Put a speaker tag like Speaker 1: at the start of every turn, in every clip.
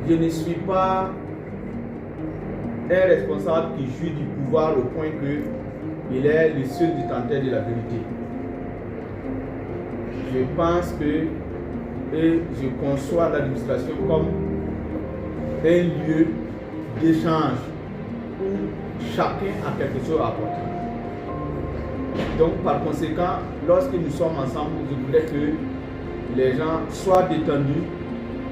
Speaker 1: Je ne suis pas un responsable qui jouit du pouvoir au point qu'il est le seul détenteur de la vérité. Je pense que et je conçois l'administration comme un lieu d'échange où chacun a quelque chose à apporter. Donc par conséquent, lorsque nous sommes ensemble, je voudrais que les gens soient détendus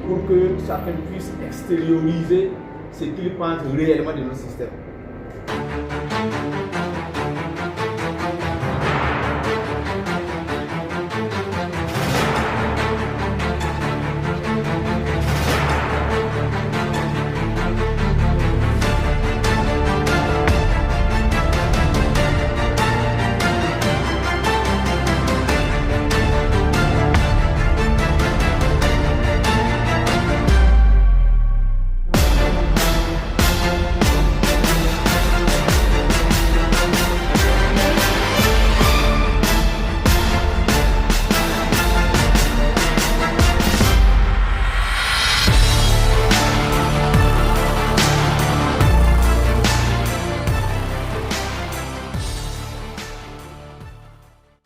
Speaker 1: pour que chacun puisse extérioriser ce qu'il pense réellement de notre système.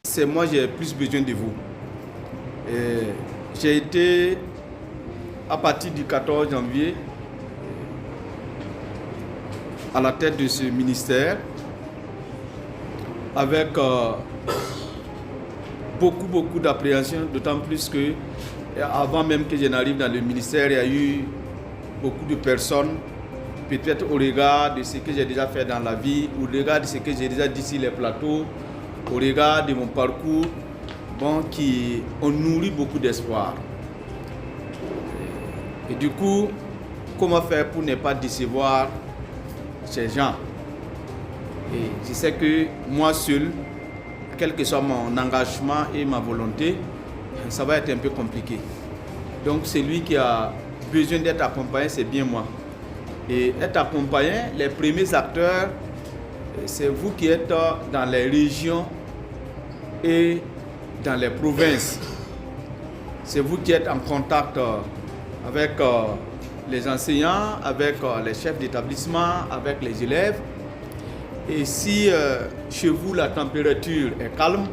Speaker 1: C'est moi, j'ai plus besoin de vous. J'ai été, à partir du 14 janvier, à la tête de ce ministère, avec beaucoup d'appréhension, d'autant plus que, avant même que je n'arrive dans le ministère, il y a eu beaucoup de personnes, peut-être au regard de ce que j'ai déjà fait dans la vie, au regard de ce que j'ai déjà dit sur les plateaux, au regard de mon parcours, qui ont nourri beaucoup d'espoir. Et du coup, comment faire pour ne pas décevoir ces gens? Et je sais que moi seul, quel que soit mon engagement et ma volonté, ça va être un peu compliqué. Donc celui qui a besoin d'être accompagné, c'est bien moi. Et être accompagné, les premiers acteurs, c'est vous qui êtes dans les régions et dans les provinces. C'est vous qui êtes en contact avec les enseignants, avec les chefs d'établissement, avec les élèves. Et si chez vous la température est calme,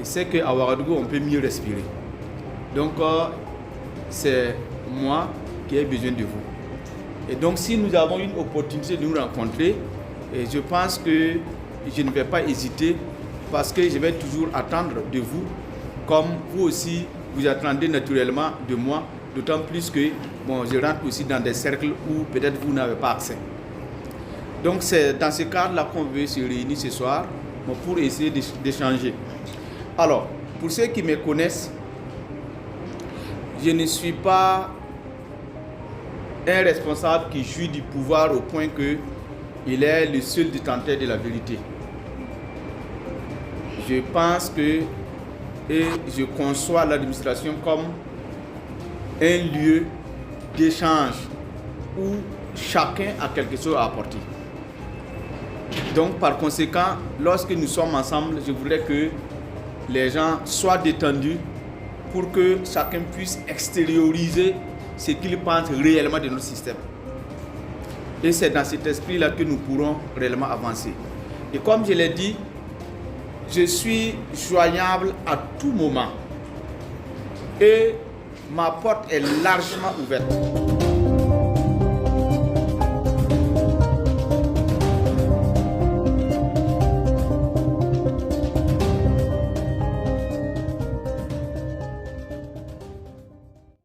Speaker 1: c'est qu'à Ouagadougou on peut mieux respirer. Donc c'est moi qui ai besoin de vous. Et donc si nous avons une opportunité de nous rencontrer, et je pense que je ne vais pas hésiter, parce que je vais toujours attendre de vous, comme vous aussi, vous attendez naturellement de moi, d'autant plus que je rentre aussi dans des cercles où peut-être vous n'avez pas accès. Donc c'est dans ce cadre-là qu'on veut se réunir ce soir pour essayer d'échanger. Alors, pour ceux qui me connaissent, je ne suis pas un responsable qui jouit du pouvoir au point qu'il est le seul détenteur de la vérité. Je pense que et je conçois l'administration comme un lieu d'échange où chacun a quelque chose à apporter. Donc par conséquent, lorsque nous sommes ensemble, je voudrais que les gens soient détendus pour que chacun puisse extérioriser ce qu'il pense réellement de notre système. Et c'est dans cet esprit-là que nous pourrons réellement avancer. Et comme je l'ai dit, je suis joignable à tout moment et ma porte est largement ouverte.